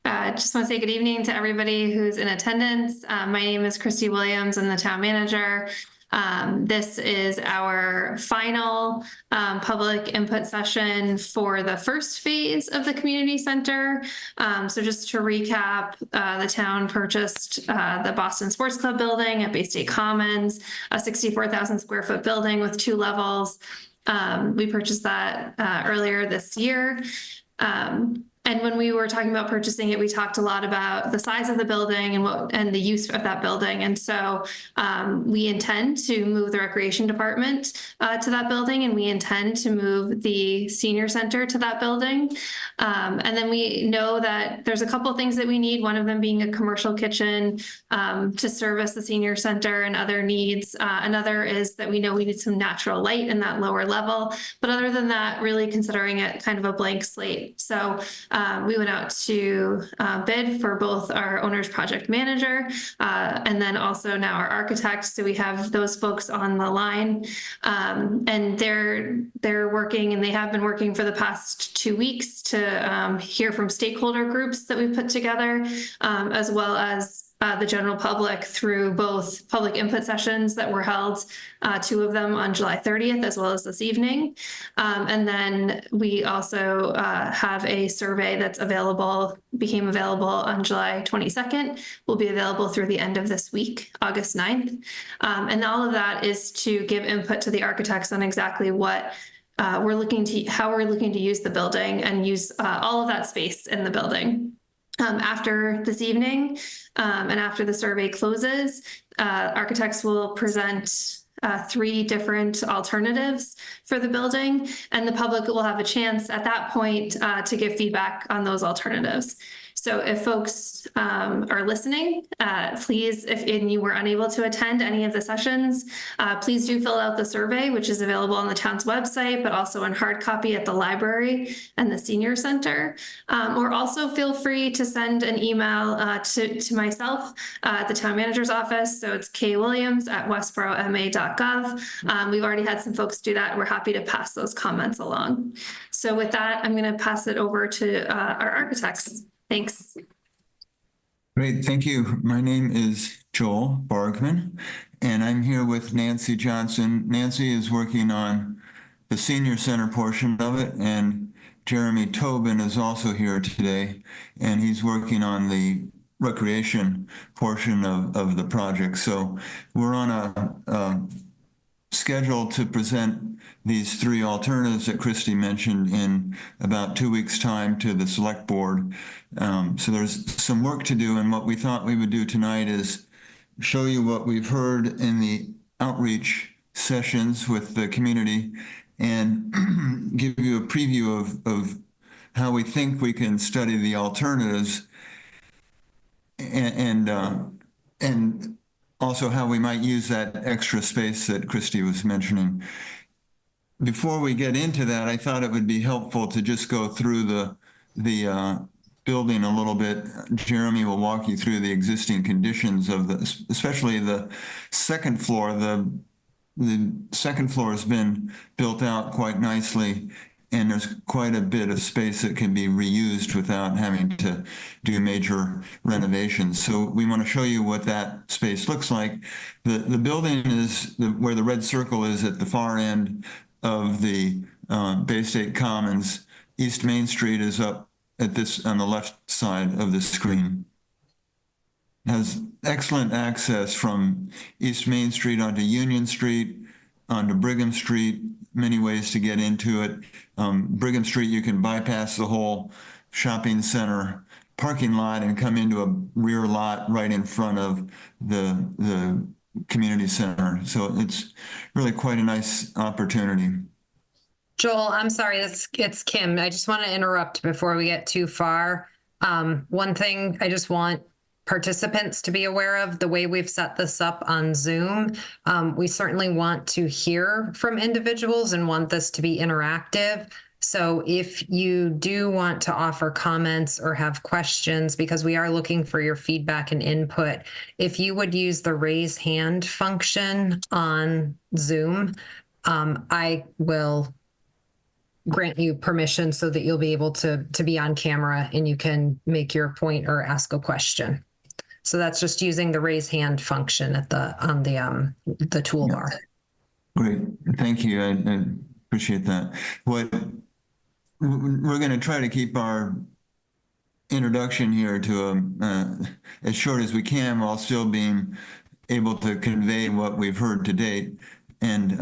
Just want to say good evening to everybody who's in attendance. My name is Christy Williams. I'm the town manager. This is our final public input session for the first phase of the community center. So just to recap, the town purchased the Boston Sports Club building at Bay State Commons, a 64,000 square foot building with 2 levels. We purchased that earlier this year. And when we were talking about purchasing it, we talked a lot about the size of the building and the use of that building. And so we intend to move the recreation department to that building, and we intend to move the senior center to that building. And then we know that there's a couple of things that we need, one of them being a commercial kitchen to service the senior center and other needs. Another is that we know we need some natural light in that lower level. But other than that, really considering it kind of a blank slate. So we went out to bid for both our owner's project manager and then also now our architect. So we have those folks on the line, and they're working, and they have been working for the past 2 weeks to hear from stakeholder groups that we put together, as well as the general public through both public input sessions that were held, 2 of them on July 30th, as well as this evening. And then we also have a survey that's became available on July 22nd, will be available through the end of this week, August 9th. And all of that is to give input to the architects on exactly what how we're looking to use the building and use all of that space in the building. After this evening and after the survey closes, architects will present 3 different alternatives for the building, and the public will have a chance at that point to give feedback on those alternatives. So if folks are listening, please, if you were unable to attend any of the sessions, please do fill out the survey, which is available on the town's website, but also in hard copy at the library and the senior center. Or also feel free to send an email to myself at the town manager's office. So it's kwilliams@westboroma.gov. We've already had some folks do that. We're happy to pass those comments along. So with that, I'm going to pass it over to our architects. Thanks. Great, thank you. My name is Joel Bargman, and I'm here with Nancy Johnson. Nancy is working on the senior center portion of it, and Jeremy Tobin is also here today, and he's working on the recreation portion of the project. So we're on a schedule to present these 3 alternatives that Christy mentioned in about 2 weeks' time to the select board. So there's some work to do, and what we thought we would do tonight is show you what we've heard in the outreach sessions with the community and give you a preview of how we think we can study the alternatives and also how we might use that extra space that Christy was mentioning. Before we get into that, I thought it would be helpful to just go through the building a little bit. Jeremy will walk you through the existing conditions of especially the second floor. The second floor has been built out quite nicely, and there's quite a bit of space that can be reused without having to do major renovations. So we want to show you what that space looks like. The building is where the red circle is at the far end of the Bay State Commons. East Main Street is up at on the left side of the screen. It has excellent access from East Main Street onto Union Street, onto Brigham Street, many ways to get into it. Brigham Street, you can bypass the whole shopping center parking lot and come into a rear lot right in front of the community center. So it's really quite a nice opportunity. Joel, I'm sorry, it's Kim. I just want to interrupt before we get too far. One thing I just want participants to be aware of, the way we've set this up on Zoom, we certainly want to hear from individuals and want this to be interactive. So if you do want to offer comments or have questions, because we are looking for your feedback and input, if you would use the raise hand function on Zoom, I will grant you permission so that you'll be able to be on camera and you can make your point or ask a question. So that's just using the raise hand function at on the toolbar. Great, thank you. I appreciate that. What we're going to try to keep our introduction here to as short as we can, while still being able to convey what we've heard to date, and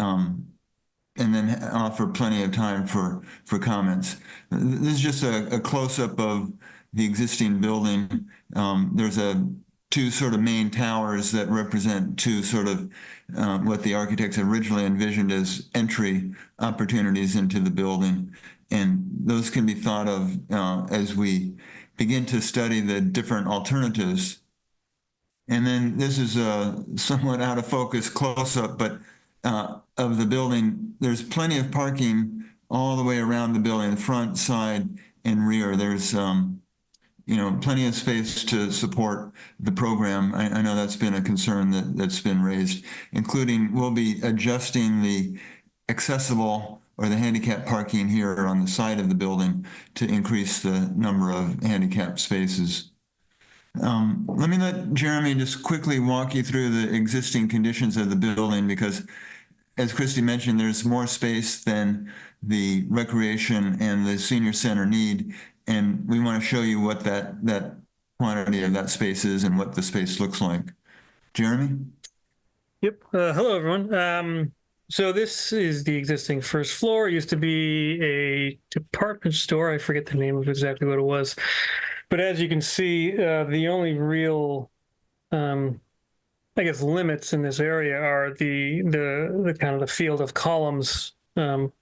then offer plenty of time for comments. This is just a close-up of the existing building. There's two sort of main towers that represent two sort of what the architects originally envisioned as entry opportunities into the building. And those can be thought of as we begin to study the different alternatives. And then this is a somewhat out of focus close-up, but of the building. There's plenty of parking all the way around the building, the front, side, and rear. There's plenty of space to support the program. I know that's been a concern that's been raised, including we'll be adjusting the accessible or the handicap parking here on the side of the building to increase the number of handicap spaces. Let me let Jeremy just quickly walk you through the existing conditions of the building, because as Christy mentioned, there's more space than the recreation and the senior center need. And we want to show you what that quantity of that space is and what the space looks like. Jeremy? Yep. Hello, everyone. So this is the existing first floor. It used to be a department store. I forget the name of exactly what it was. But as you can see, the only real, I guess, limits in this area are the kind of the field of columns. And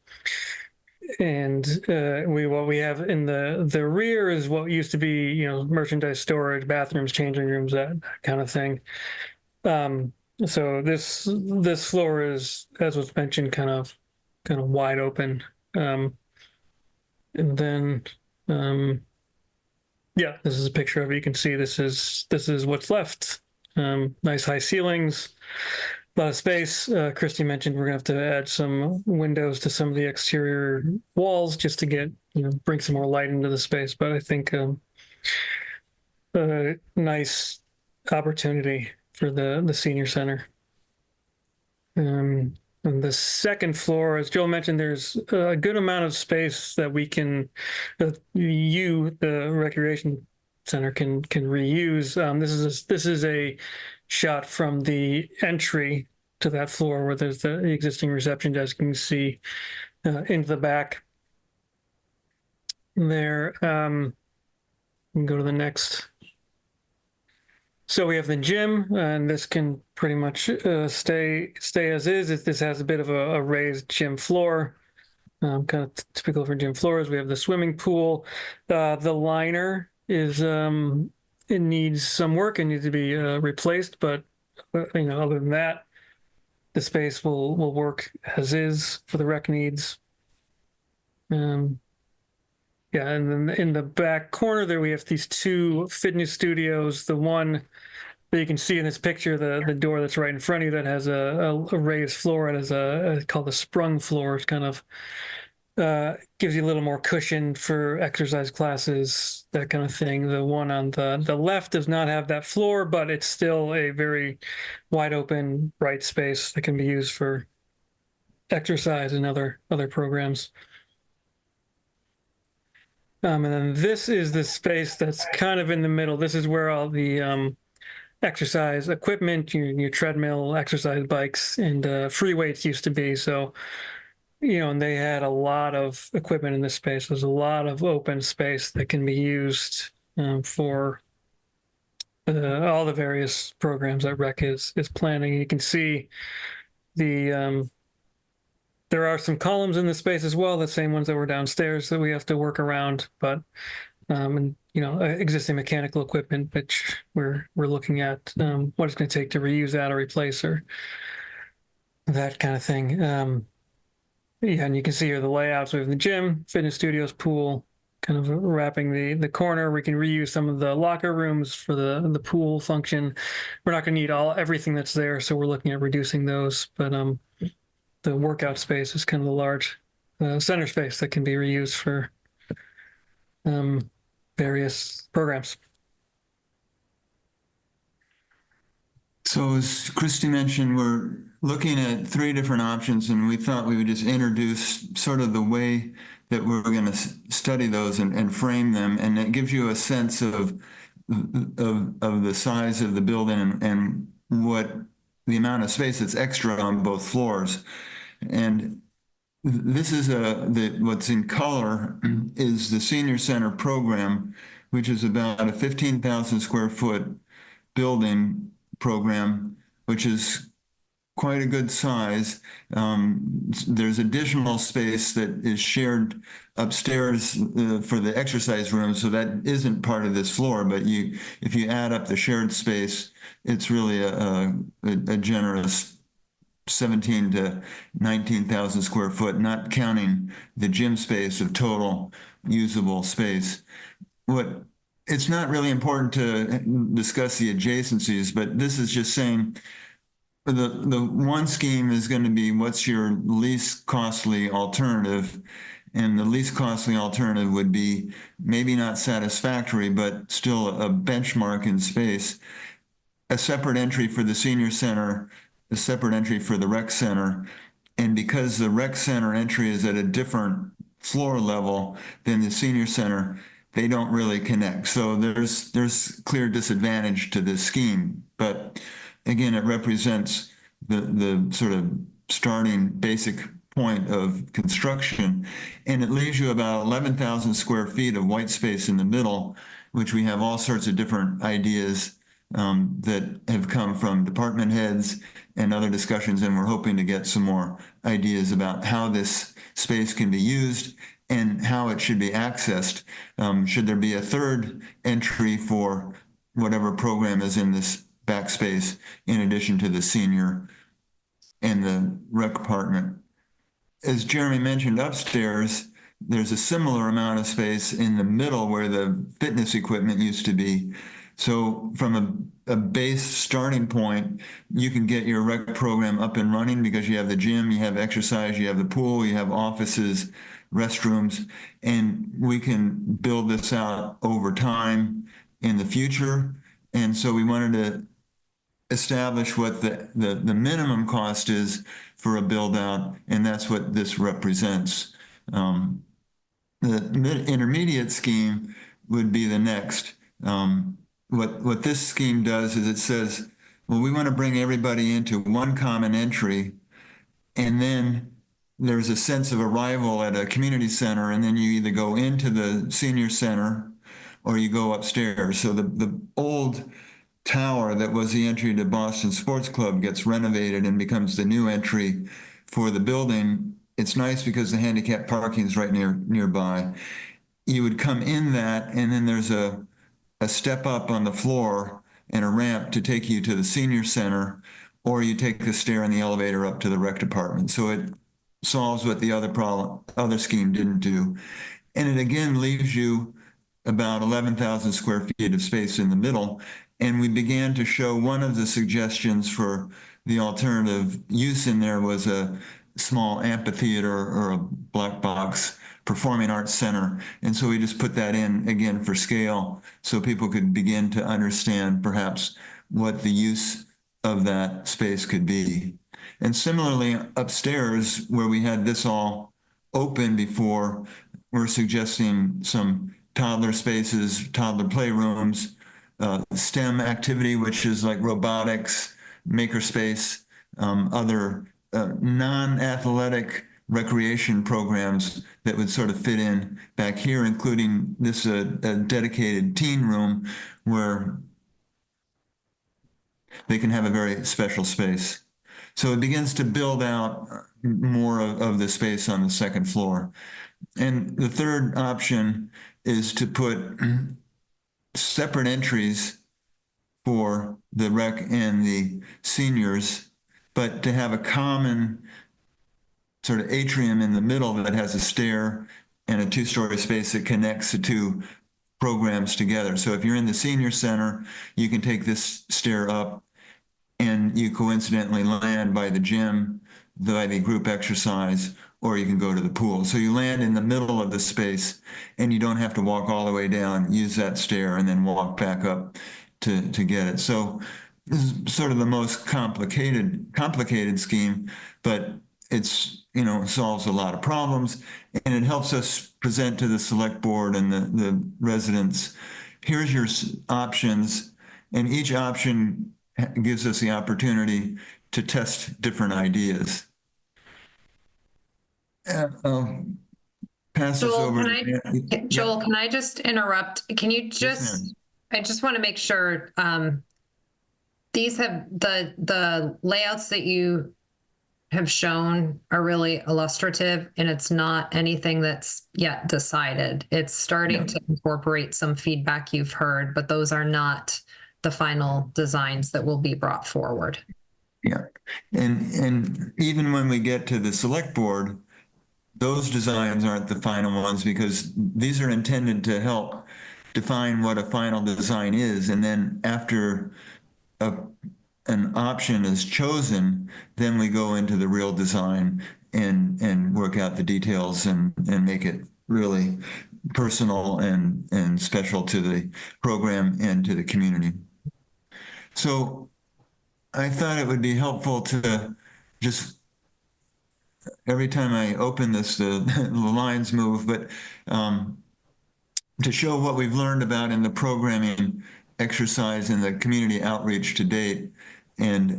what we have in the rear is what used to be, merchandise storage, bathrooms, changing rooms, that kind of thing. So this floor is, as was mentioned, kind of wide open. And then, yeah, this is a picture of it. You can see this is what's left. Nice high ceilings, a lot of space. Christy mentioned we're gonna have to add some windows to some of the exterior walls just to get, bring some more light into the space. But I think a nice opportunity for the senior center. And the second floor, as Joel mentioned, there's a good amount of space that we can, the recreation center can reuse. This is a shot from the entry to that floor where there's the existing reception desk. You can see into the back there. We can go to the next. So we have the gym, and this can pretty much stay as is. This has a bit of a raised gym floor, kind of typical for gym floors. We have the swimming pool. The liner is it needs some work and needs to be replaced, but other than that, the space will work as is for the rec needs. Yeah, and then in the back corner there, we have these two fitness studios. The one that you can see in this picture, the door that's right in front of you that has a raised floor. It has called the sprung floor. It's kind of gives you a little more cushion for exercise classes, that kind of thing. The one on the left does not have that floor, but it's still a very wide open, bright space that can be used for exercise and other programs. And then this is the space that's kind of in the middle. This is where all the exercise equipment, your treadmill, exercise bikes, and free weights used to be. So, and they had a lot of equipment in this space. There's a lot of open space that can be used for all the various programs that Rec is planning. You can see there are some columns in the space as well, the same ones that were downstairs that we have to work around, but existing mechanical equipment, which we're looking at what it's going to take to reuse that or replace or that kind of thing. Yeah, and you can see here the layouts. We have the gym, fitness studios, pool, kind of wrapping the corner. We can reuse some of the locker rooms for the pool function. We're not going to need everything that's there, so we're looking at reducing those, but the workout space is kind of the center space that can be reused for various programs. So as Christy mentioned, we're looking at 3 different options, and we thought we would just introduce sort of the way that we're going to study those and frame them, and it gives you a sense of the size of the building and what the amount of space that's extra on both floors. And this is what's in color is the senior center program, which is about a 15,000 square foot building program, which is quite a good size. There's additional space that is shared upstairs for the exercise room, so that isn't part of this floor, but if you add up the shared space, it's really a generous 17 to 19,000 square foot, not counting the gym space of total usable space. It's not really important to discuss the adjacencies, but this is just saying the one scheme is going to be what's your least costly alternative, and the least costly alternative would be maybe not satisfactory, but still a benchmark in space, a separate entry for the senior center, a separate entry for the rec center. And because the rec center entry is at a different floor level than the senior center, they don't really connect. So there's clear disadvantage to this scheme. But again, it represents the sort of starting basic point of construction. And it leaves you about 11,000 square feet of white space in the middle, which we have all sorts of different ideas that have come from department heads and other discussions, and we're hoping to get some more ideas about how this space can be used and how it should be accessed. Should there be a third entry for whatever program is in this backspace in addition to the senior and the rec department? As Jeremy mentioned, upstairs, there's a similar amount of space in the middle where the fitness equipment used to be. So from a base starting point, you can get your rec program up and running because you have the gym, you have exercise, you have the pool, you have offices, restrooms, and we can build this out over time in the future. And so we wanted to establish what the minimum cost is for a build out, and that's what this represents. The intermediate scheme would be the next. What this scheme does is it says, well, we want to bring everybody into one common entry, and then there's a sense of arrival at a community center, and then you either go into the senior center or you go upstairs. So the old tower that was the entry to Boston Sports Club gets renovated and becomes the new entry for the building. It's nice because the handicap parking is right nearby. You would come in that, and then there's a step up on the floor and a ramp to take you to the senior center, or you take the stair and the elevator up to the rec department. So it solves what the other scheme didn't do. And it again leaves you about 11,000 square feet of space in the middle. And we began to show one of the suggestions for the alternative use in there was a small amphitheater or a black box performing arts center. And so we just put that in again for scale so people could begin to understand perhaps what the use of that space could be. And similarly, upstairs where we had this all open before, we're suggesting some toddler spaces, toddler playrooms, STEM activity, which is like robotics, makerspace, other non-athletic recreation programs that would sort of fit in back here, including this a dedicated teen room where they can have a very special space. So it begins to build out more of the space on the second floor. And the third option is to put separate entries for the rec and the seniors, but to have a common sort of atrium in the middle that has a stair and a two-story space that connects the two programs together. So if you're in the senior center, you can take this stair up and you coincidentally land by the gym, by the group exercise, or you can go to the pool. So you land in the middle of the space and you don't have to walk all the way down, use that stair and then walk back up to get it. So this is sort of the most complicated scheme, but it's, you know, solves a lot of problems and it helps us present to the select board and the residents, here's your options, and each option gives us the opportunity to test different ideas. Pass this Joel, over. Joel, can I just interrupt? Can you just, I just want to make sure, these have the layouts that you have shown are really illustrative and it's not anything that's yet decided. It's starting to incorporate some feedback you've heard, but those are not the final designs that will be brought forward. Yeah. And even when we get to the select board, those designs aren't the final ones because these are intended to help define what a final design is. And then after an option is chosen, then we go into the real design and work out the details and make it really personal and special to the program and to the community. So I thought it would be helpful to just, every time I open this, the lines move, but to show what we've learned about in the programming exercise and the community outreach to date, and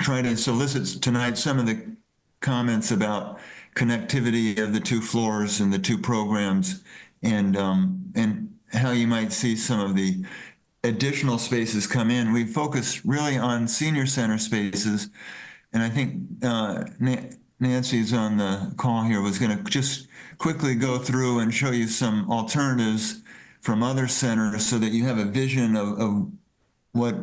try to solicit tonight some of the comments about connectivity of the two floors and the two programs, and how you might see some of the additional spaces come in. We focused really on senior center spaces, and I think Nancy's on the call here, was going to just quickly go through and show you some alternatives from other centers so that you have a vision of what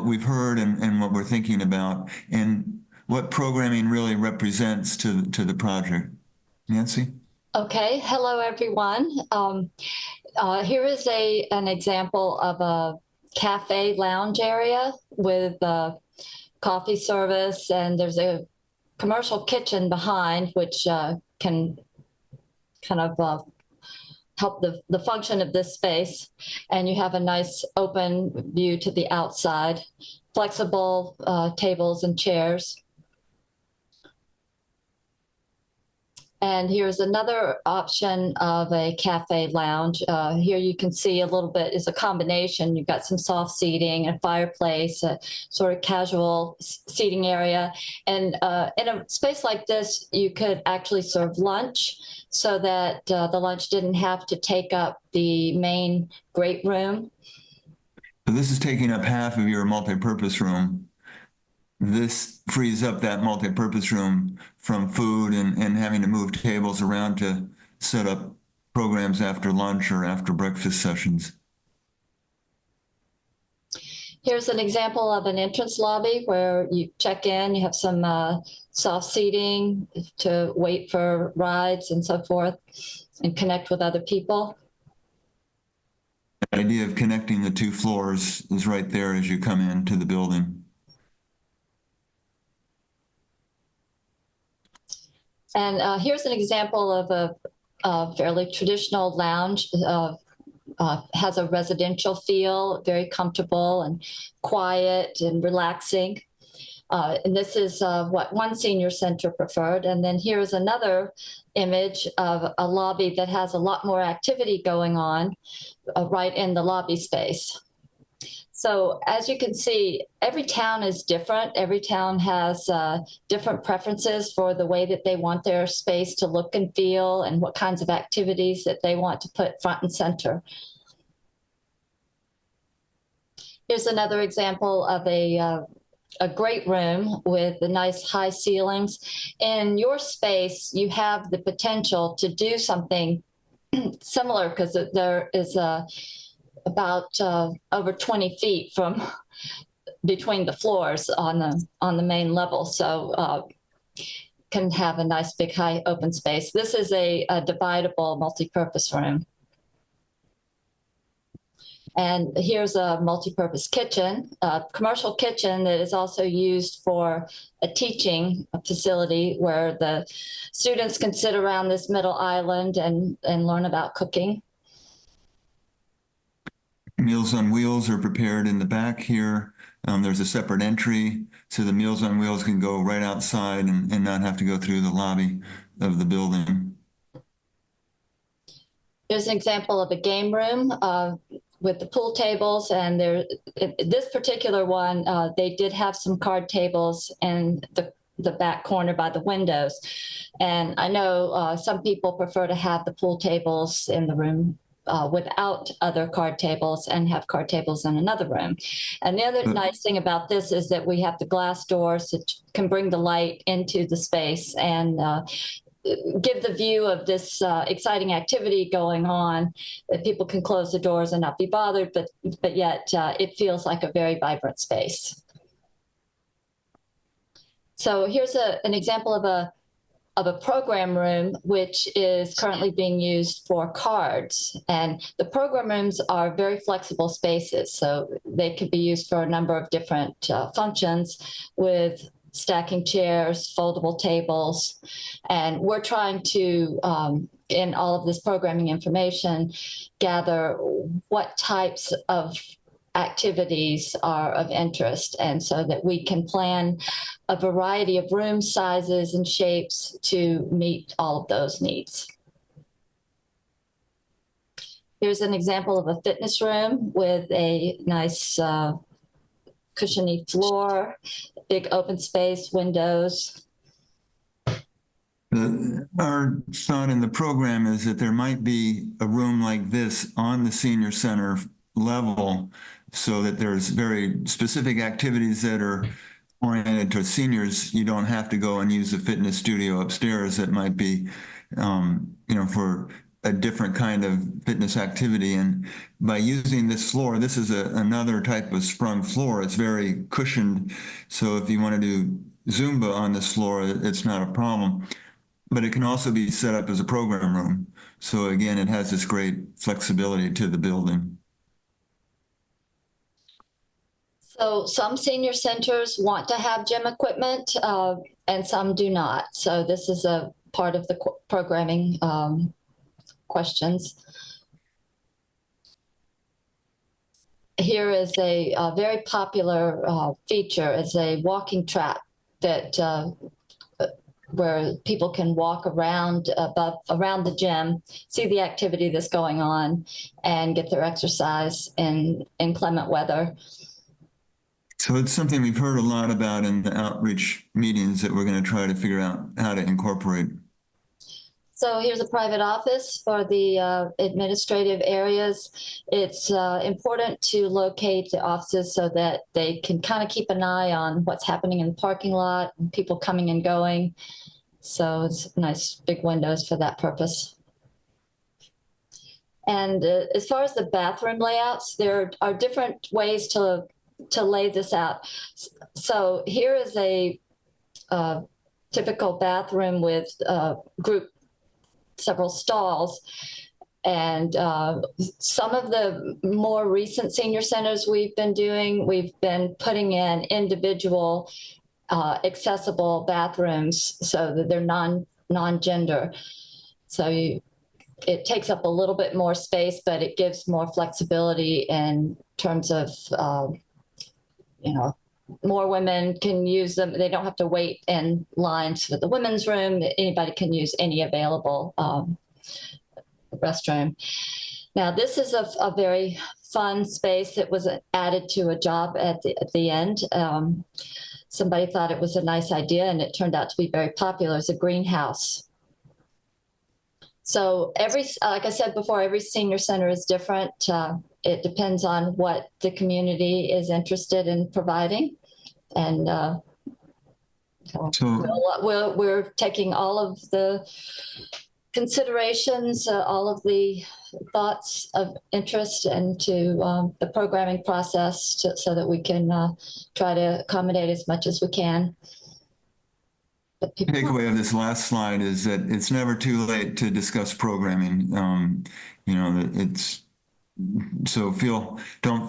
we've heard and what we're thinking about and what programming really represents to the project. Nancy? Okay, hello everyone. Here is an example of a cafe lounge area with coffee service, and there's a commercial kitchen behind which can kind of help the function of this space. And you have a nice open view to the outside, flexible tables and chairs. And here's another option of a cafe lounge. Here you can see a little bit is a combination. You've got some soft seating, a fireplace, a sort of casual seating area. And in a space like this, you could actually serve lunch so that the lunch didn't have to take up the main great room. So this is taking up half of your multipurpose room. This frees up that multipurpose room from food and having to move tables around to set up programs after lunch or after breakfast sessions. Here's an example of an entrance lobby where you check in, you have some soft seating to wait for rides and so forth and connect with other people. The idea of connecting the two floors is right there as you come into the building. And here's an example of a fairly traditional lounge. Has a residential feel, very comfortable and quiet and relaxing. And this is what one senior center preferred. And then here's another image of a lobby that has a lot more activity going on right in the lobby space. So as you can see, every town is different. Every town has different preferences for the way that they want their space to look and feel and what kinds of activities that they want to put front and center. Here's another example of a great room with the nice high ceilings. In your space, you have the potential to do something similar because there is about over 20 feet from between the floors on the main level. So can have a nice big high open space. This is a dividable multi-purpose room. And here's a multi-purpose kitchen, a commercial kitchen that is also used for a teaching facility where the students can sit around this middle island and learn about cooking. Meals on Wheels are prepared in the back here. There's a separate entry, so the Meals on Wheels can go right outside and not have to go through the lobby of the building. Here's an example of a game room with the pool tables, and this particular one, they did have some card tables in the back corner by the windows. And I know some people prefer to have the pool tables in the room without other card tables and have card tables in another room. And the other nice thing about this is that we have the glass doors that can bring the light into the space and give the view of this exciting activity going on, that people can close the doors and not be bothered, but yet it feels like a very vibrant space. So here's an example of a program room, which is currently being used for cards. And the program rooms are very flexible spaces, so they could be used for a number of different functions with stacking chairs, foldable tables. And we're trying to, in all of this programming information, gather what types of activities are of interest, and so that we can plan a variety of room sizes and shapes to meet all of those needs. Here's an example of a fitness room with a nice cushiony floor, big open space, windows. Our thought in the program is that there might be a room like this on the senior center level, so that there's very specific activities that are oriented to seniors. You don't have to go and use the fitness studio upstairs that might be, for a different kind of fitness activity. And by using this floor, this is another type of sprung floor. It's very cushioned. So if you want to do Zumba on this floor, it's not a problem. But it can also be set up as a program room. So again, it has this great flexibility to the building. So some senior centers want to have gym equipment and some do not. So this is a part of the programming questions. Here is a very popular feature, is a walking track that where people can walk around the gym, see the activity that's going on, and get their exercise in inclement weather. So it's something we've heard a lot about in the outreach meetings that we're going to try to figure out how to incorporate. So here's a private office for the administrative areas. It's important to locate the offices so that they can kind of keep an eye on what's happening in the parking lot and people coming and going. So it's nice big windows for that purpose. And as far as the bathroom layouts, there are different ways to lay this out. So here is a typical bathroom with several stalls. And some of the more recent senior centers we've been putting in individual accessible bathrooms so that they're non-gender. So it takes up a little bit more space, but it gives more flexibility in terms of more women can use them. They don't have to wait in lines for the women's room. Anybody can use any available restroom. Now, this is a very fun space that was added to a job at the end. Somebody thought it was a nice idea, and it turned out to be very popular. It's a greenhouse. So like I said before, every senior center is different. It depends on what the community is interested in providing. And we're taking all of the considerations, all of the thoughts of interest into the programming process so that we can try to accommodate as much as we can. The takeaway of this last slide is that it's never too late to discuss programming. So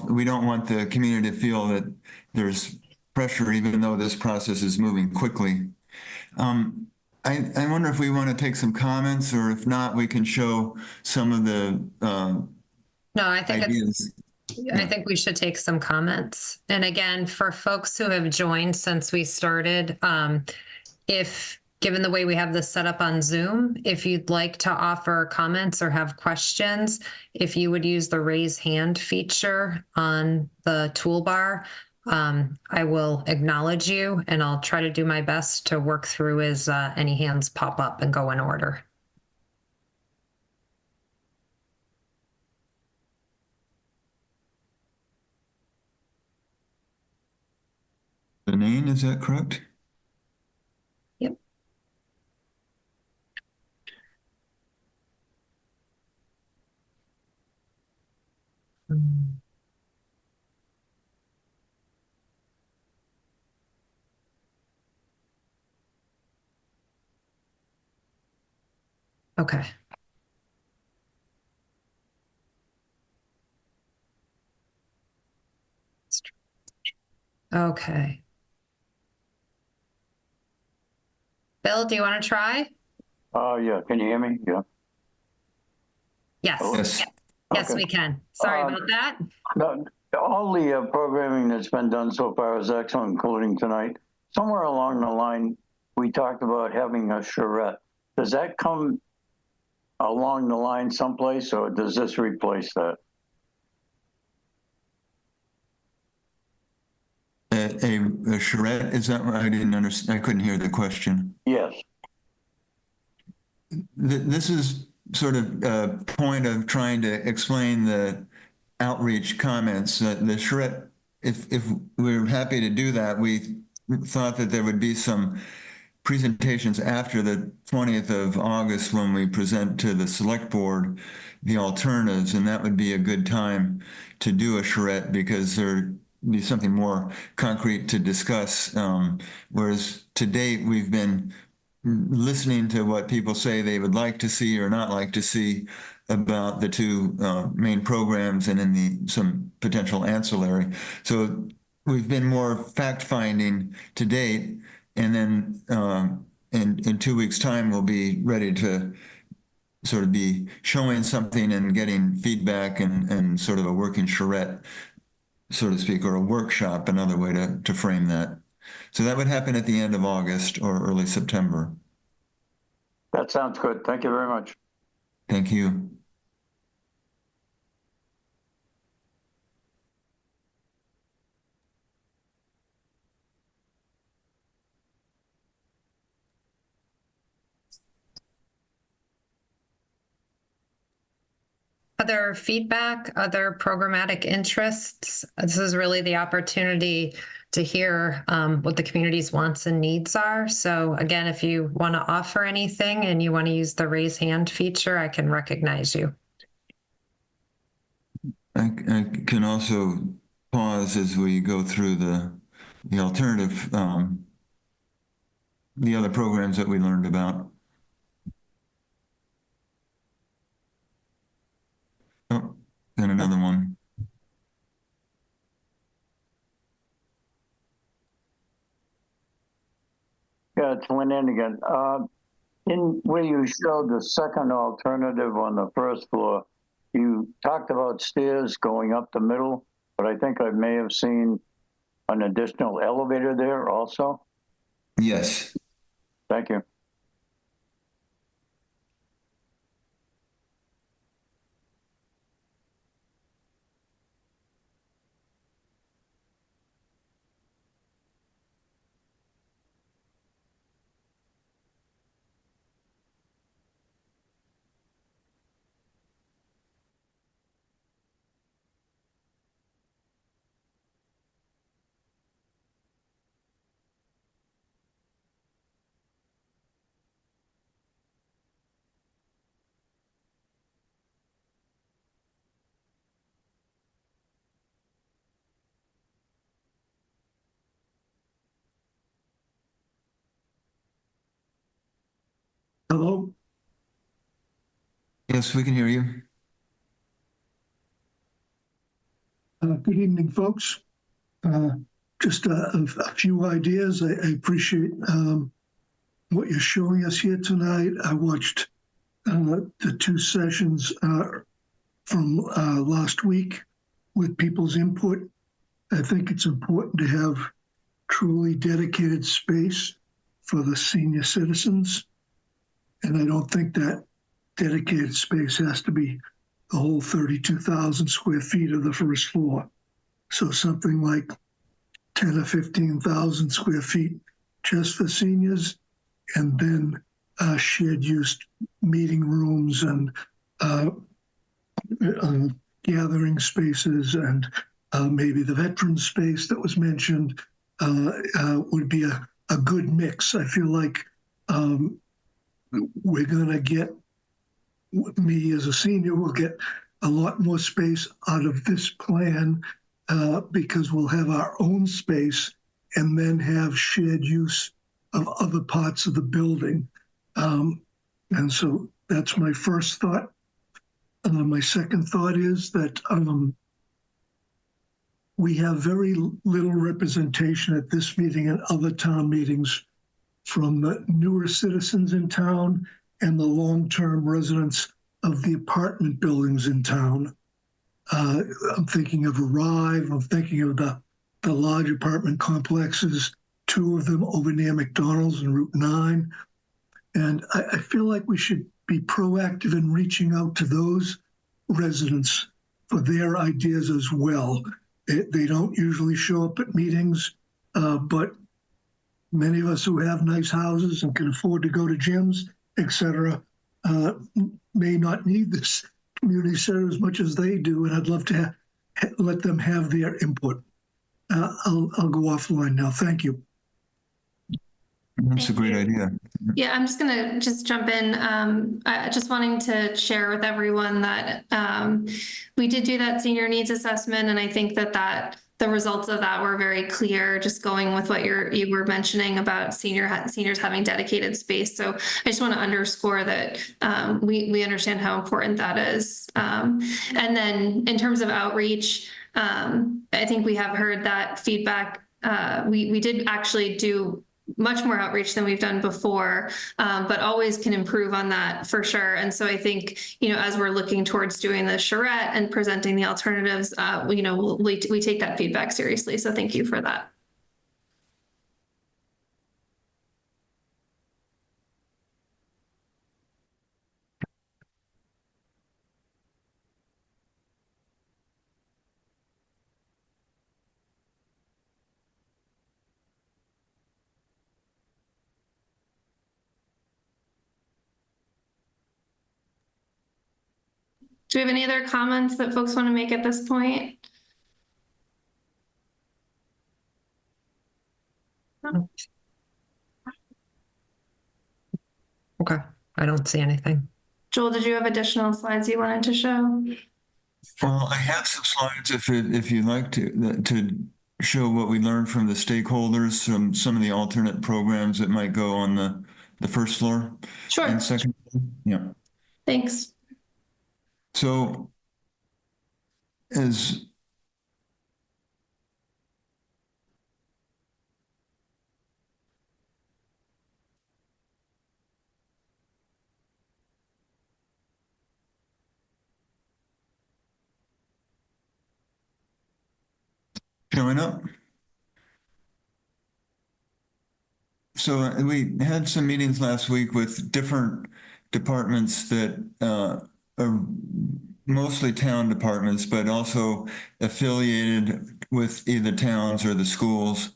we don't want the community to feel that there's pressure, even though this process is moving quickly. I wonder if we want to take some comments, or if not, we can show some of the No, I think ideas. I think we should take some comments. And again, for folks who have joined since we started, if, given the way we have this set up on Zoom, if you'd like to offer comments or have questions, if you would use the raise hand feature on the toolbar, I will acknowledge you, and I'll try to do my best to work through as any hands pop up and go in order. Janine, is that correct? Yep. Okay. Okay. Bill, do you want to try? Yeah, can you hear me? Yeah. Yes. Yes. Yes, Okay. we can. Sorry Um, about that. No, all the programming that's been done so far is excellent, including tonight. Somewhere along the line, we talked about having a charrette. Does that come along the line someplace, or does this replace that? A charrette, is that right? I didn't understand. I couldn't hear the question. Yes. This is sort of a point of trying to explain the outreach comments. The charrette, if we're happy to do that, we thought that there would be some presentations after the 20th of August when we present to the select board the alternatives, and that would be a good time to do a charrette because there'd be something more concrete to discuss. Whereas to date, we've been listening to what people say they would like to see or not like to see about the two main programs and in some potential ancillary. So we've been more fact-finding to date, and then in 2 weeks' time, we'll be ready to sort of be showing something and getting feedback and sort of a working charrette, so to speak, or a workshop, another way to frame that. So that would happen at the end of August or early September. That sounds good. Thank you very much. Thank you. Other feedback, other programmatic interests? This is really the opportunity to hear what the community's wants and needs are. So again, if you want to offer anything and you want to use the raise hand feature, I can recognize you. I can also pause as we go through the alternative, the other programs that we learned about. Oh, and another one. Yeah, it's Lynn again. In where you showed the second alternative on the first floor, you talked about stairs going up the middle, but I think I may have seen an additional elevator there also. Yes. Thank you. Hello? Yes, we can hear you. Good evening, folks. Just a few ideas. I appreciate what you're showing us here tonight. I watched the two sessions from last week with people's input. I think it's important to have truly dedicated space for the senior citizens. And I don't think that dedicated space has to be the whole 32,000 square feet of the first floor. So something like 10 or 15,000 square feet just for seniors, and then shared use meeting rooms and gathering spaces, and maybe the veteran space that was mentioned would be a good mix. I feel like we're going to get, me as a senior will get a lot more space out of this plan because we'll have our own space and then have shared use of other parts of the building. And so that's my first thought. My second thought is that we have very little representation at this meeting and other town meetings from the newer citizens in town and the long-term residents of the apartment buildings in town. I'm thinking of Arrive, I'm thinking of the large apartment complexes, two of them over near McDonald's and Route 9. And I feel like we should be proactive in reaching out to those residents for their ideas as well. They don't usually show up at meetings, but many of us who have nice houses and can afford to go to gyms, etc., may not need this community center as much as they do, and I'd love to let them have their input. I'll go offline now. Thank you. That's a great idea. Yeah, I'm just gonna jump in. Just wanting to share with everyone that we did do that senior needs assessment, and I think that the results of that were very clear, just going with what you were mentioning about seniors having dedicated space. So I just want to underscore that we understand how important that is. And then in terms of outreach, I think we have heard that feedback. We did actually do much more outreach than we've done before, but always can improve on that for sure. And so I think, as we're looking towards doing the charrette and presenting the alternatives, we take that feedback seriously. So thank you for that. Do we have any other comments that folks want to make at this point? Okay, I don't see anything. Joel, did you have additional slides you wanted to show? Well, I have some slides if you'd like to show what we learned from the stakeholders, from some of the alternate programs that might go on the first floor. Sure. And second floor. Yeah. Thanks. So as showing up. So we had some meetings last week with different departments that are mostly town departments, but also affiliated with either towns or the schools.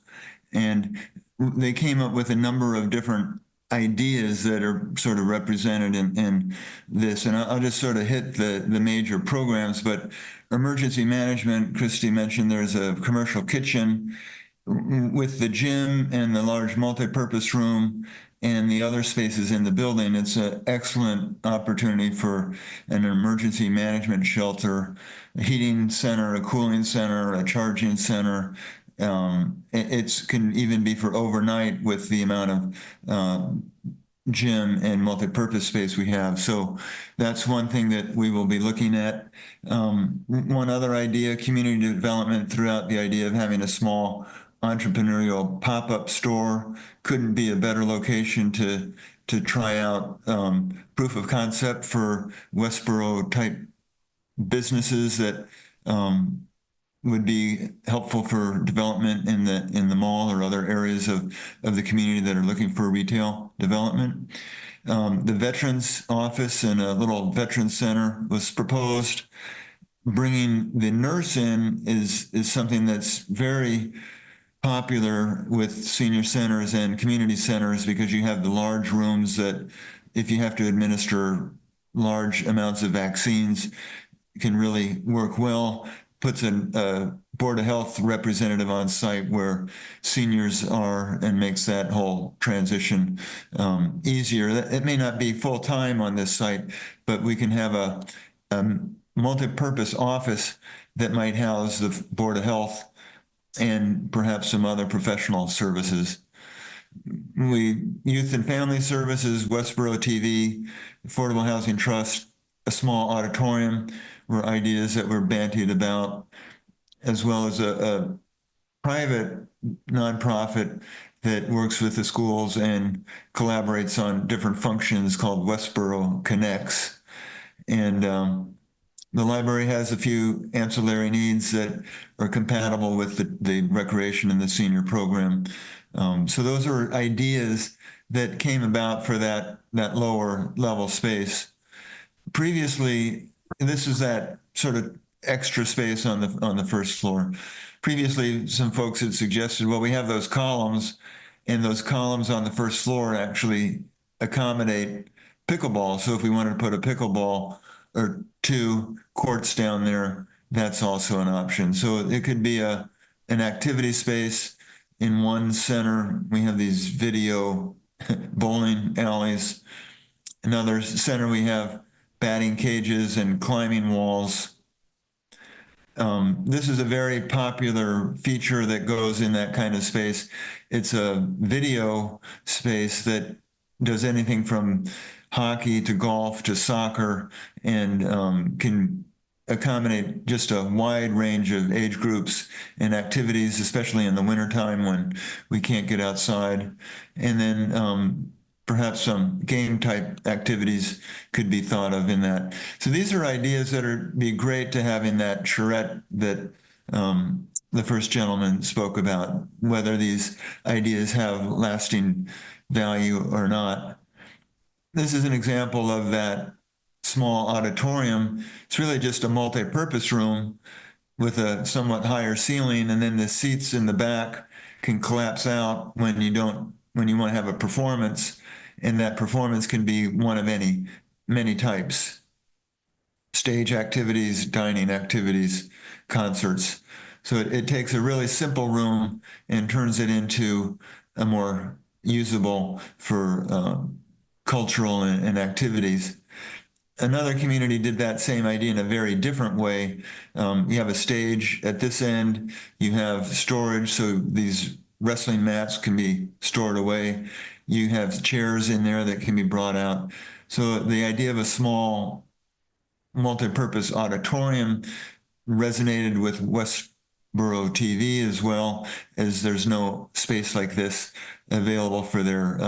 And they came up with a number of different ideas that are sort of represented in this. And I'll just sort of hit the major programs, but emergency management, Christy mentioned there's a commercial kitchen with the gym and the large multi-purpose room and the other spaces in the building. It's an excellent opportunity for an emergency management shelter, a heating center, a cooling center, a charging center. It can even be for overnight with the amount of gym and multipurpose space we have. So that's one thing that we will be looking at. One other idea, community development throughout the idea of having a small entrepreneurial pop-up store. Couldn't be a better location to try out proof of concept for Westboro type businesses that would be helpful for development in the mall or other areas of the community that are looking for retail development. The Veterans Office and a little Veterans Center was proposed. Bringing the nurse in is something that's very popular with senior centers and community centers, because you have the large rooms that if you have to administer large amounts of vaccines, can really work well. Puts a Board of Health representative on site where seniors are and makes that whole transition easier. It may not be full time on this site, but we can have a multi-purpose office that might house the Board of Health and perhaps some other professional services. Youth and Family Services, Westboro TV, Affordable Housing Trust, a small auditorium were ideas that were bandied about, as well as a private nonprofit that works with the schools and collaborates on different functions called Westboro Connects. And the library has a few ancillary needs that are compatible with the recreation and the senior program. So those are ideas that came about for that lower level space. Previously, this is that sort of extra space on the first floor. Previously, some folks had suggested, well, we have those columns, and those columns on the first floor actually accommodate pickleball. So if we wanted to put a pickleball or 2 courts down there, that's also an option. So it could be an activity space. In one center, we have these video bowling alleys. Another center, we have batting cages and climbing walls. This is a very popular feature that goes in that kind of space. It's a video space that does anything from hockey to golf to soccer, and can accommodate just a wide range of age groups and activities, especially in the wintertime when we can't get outside. And then perhaps some game type activities could be thought of in that. So these are ideas that be great to have in that charrette that the first gentleman spoke about, whether these ideas have lasting value or not. This is an example of that small auditorium. It's really just a multi-purpose room with a somewhat higher ceiling, and then the seats in the back can collapse out when you want to have a performance, and that performance can be one of many types. Stage activities, dining activities, concerts. So it takes a really simple room and turns it into a more usable for cultural and activities. Another community did that same idea in a very different way. You have a stage at this end, you have storage, so these wrestling mats can be stored away. You have chairs in there that can be brought out. So the idea of a small multi-purpose auditorium resonated with Westboro TV, as well as there's no space like this available for their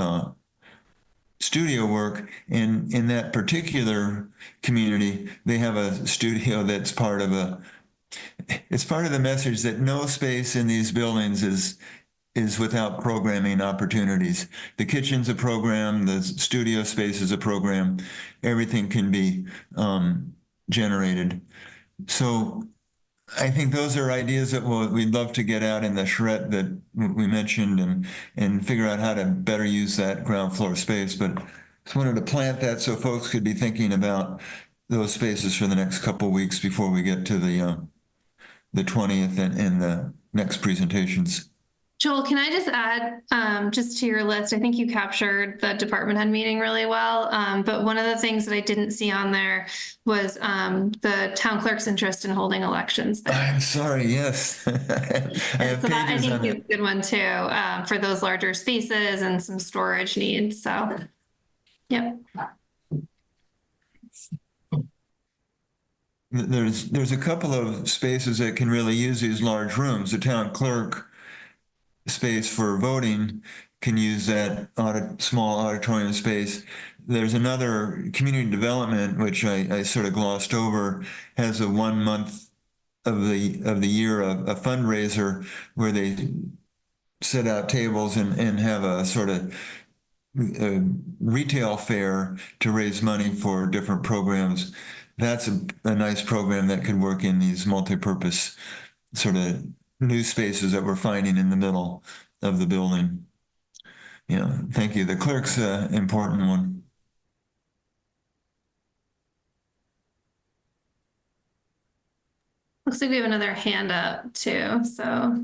studio work. And in that particular community, they have a studio that's it's part of the message that no space in these buildings is without programming opportunities. The kitchen's a program, the studio space is a program, everything can be generated. So I think those are ideas that we'd love to get out in the charrette that we mentioned and figure out how to better use that ground floor space. But just wanted to plant that so folks could be thinking about those spaces for the next couple of weeks before we get to the 20th and the next presentations. Joel, can I just add just to your list? I think you captured the department head meeting really well. But one of the things that I didn't see on there was the town clerk's interest in holding elections. I'm sorry, yes. I have So that, I pages on think, is it. a good one too, for those larger spaces and some storage needs. So Yep. There's a couple of spaces that can really use these large rooms. The town clerk space for voting can use that small auditorium space. There's another community development, which I sort of glossed over, has a 1 month of the year a fundraiser where they set out tables and have a sort of retail fair to raise money for different programs. That's a nice program that could work in these multi-purpose sort of new spaces that we're finding in the middle of the building. Yeah, thank you. The clerk's an important one. Looks like we have another hand up too, so.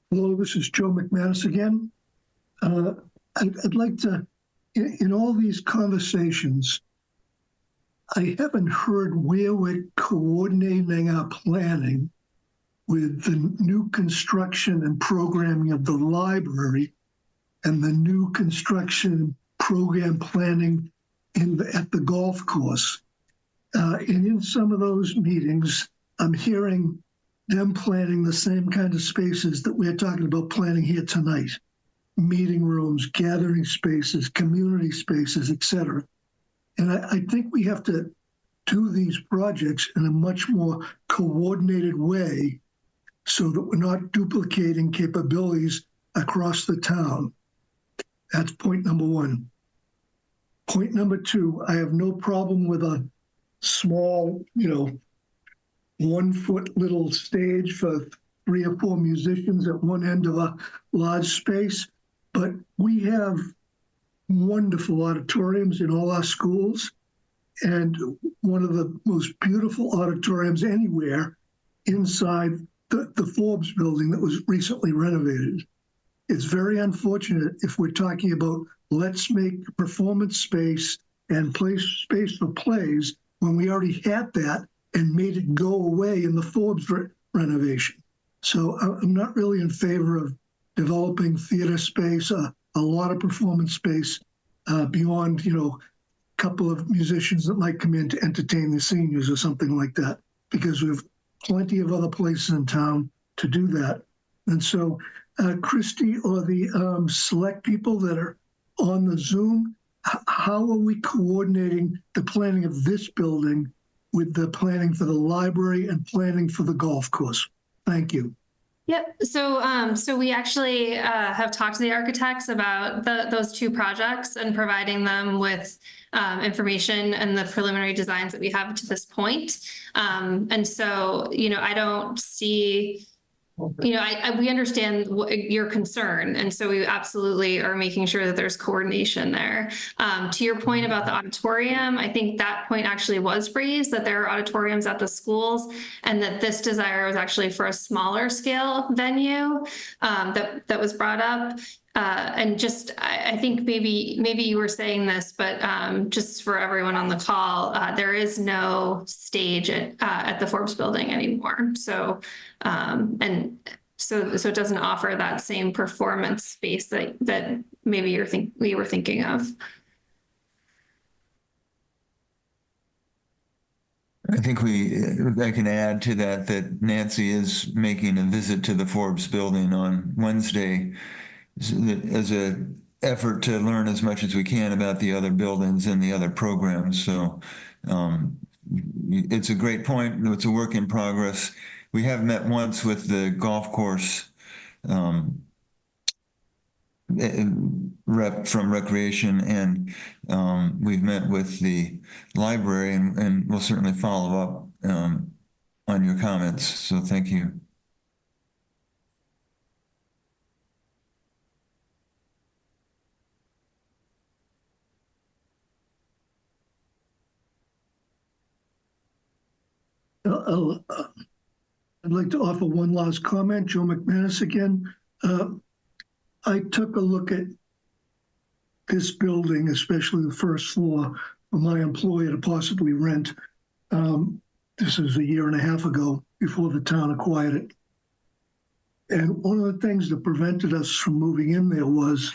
Hello, this is Joe McManus again. I'd like to, in all these conversations, I haven't heard where we're coordinating our planning with the new construction and programming of the library and the new construction program planning at the golf course. And in some of those meetings, I'm hearing them planning the same kind of spaces that we're talking about planning here tonight. Meeting rooms, gathering spaces, community spaces, etc. And I think we have to do these projects in a much more coordinated way so that we're not duplicating capabilities across the town. That's point number one. Point number two, I have no problem with a small, 1 foot little stage for 3 or 4 musicians at one end of a large space. But we have wonderful auditoriums in all our schools, and one of the most beautiful auditoriums anywhere inside the Forbes building that was recently renovated. It's very unfortunate if we're talking about let's make performance space and space for plays when we already had that and made it go away in the Forbes renovation. So I'm not really in favor of developing theater space, a lot of performance space beyond, a couple of musicians that might come in to entertain the seniors or something like that, because we have plenty of other places in town to do that. And so, Christy or the select people that are on the Zoom, how are we coordinating the planning of this building with the planning for the library and planning for the golf course? Thank you. Yep. So we actually have talked to the architects about those 2 projects and providing them with information and the preliminary designs that we have to this point. And so, I don't see, we understand your concern. And so we absolutely are making sure that there's coordination there. To your point about the auditorium, I think that point actually was raised, that there are auditoriums at the schools and that this desire was actually for a smaller scale venue that was brought up. And just, I think maybe you were saying this, but just for everyone on the call, there is no stage at the Forbes building anymore. So, so it doesn't offer that same performance space that maybe we were thinking of. I think I can add to that Nancy is making a visit to the Forbes building on Wednesday as an effort to learn as much as we can about the other buildings and the other programs. So it's a great point. It's a work in progress. We have met once with the golf course rep from Recreation, and we've met with the library, and we'll certainly follow up on your comments. So thank you. I'd like to offer one last comment. Joe McManus again. I took a look at this building, especially the first floor, for my employer to possibly rent. This is 1.5 years ago, before the town acquired it. And one of the things that prevented us from moving in there was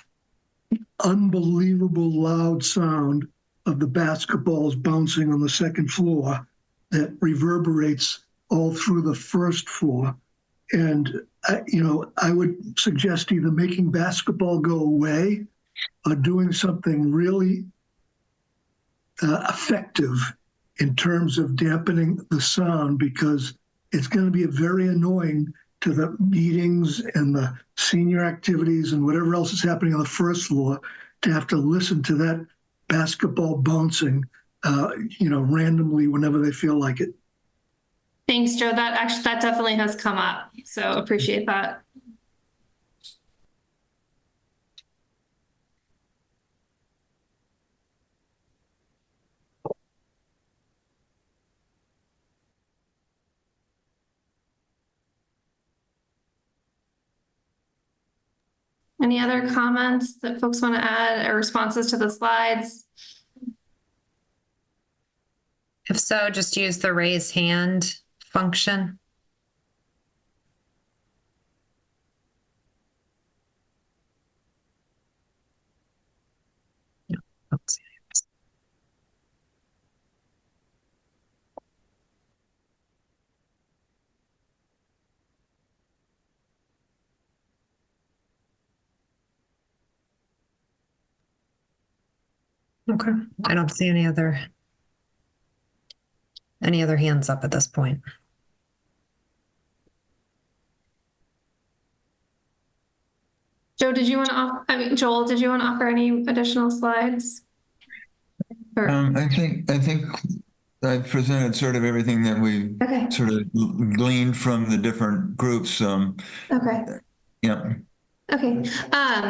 unbelievable loud sound of the basketballs bouncing on the second floor that reverberates all through the first floor. And, I would suggest either making basketball go away or doing something really effective in terms of dampening the sound, because it's going to be very annoying to the meetings and the senior activities and whatever else is happening on the first floor to have to listen to that basketball bouncing, randomly whenever they feel like it. Thanks, Joe. That definitely has come up. So appreciate that. Any other comments that folks want to add or responses to the slides? If so, just use the raise hand function. No, oops. Okay, I don't see any other hands up at this point. Joel, did you want to offer any additional slides? Or- I think I presented sort of everything that we Okay. sort of gleaned from the different groups. Okay. Yeah. Okay,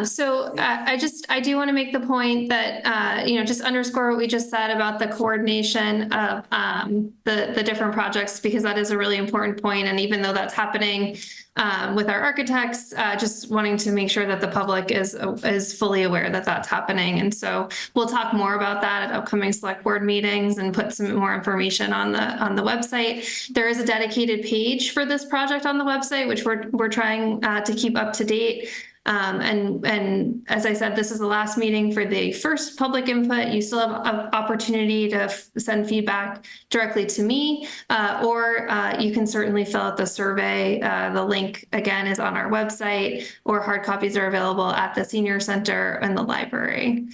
so I do want to make the point that, just underscore what we just said about the coordination of the different projects, because that is a really important point. And even though that's happening with our architects, just wanting to make sure that the public is fully aware that that's happening. And so we'll talk more about that at upcoming select board meetings and put some more information on the website. There is a dedicated page for this project on the website, which we're trying to keep up to date. And as I said, this is the last meeting for the first public input. You still have an opportunity to send feedback directly to me, or you can certainly fill out the survey. The link again is on our website, or hard copies are available at the senior center and the library.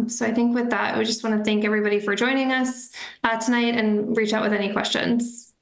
So I think with that, we just want to thank everybody for joining us tonight and reach out with any questions.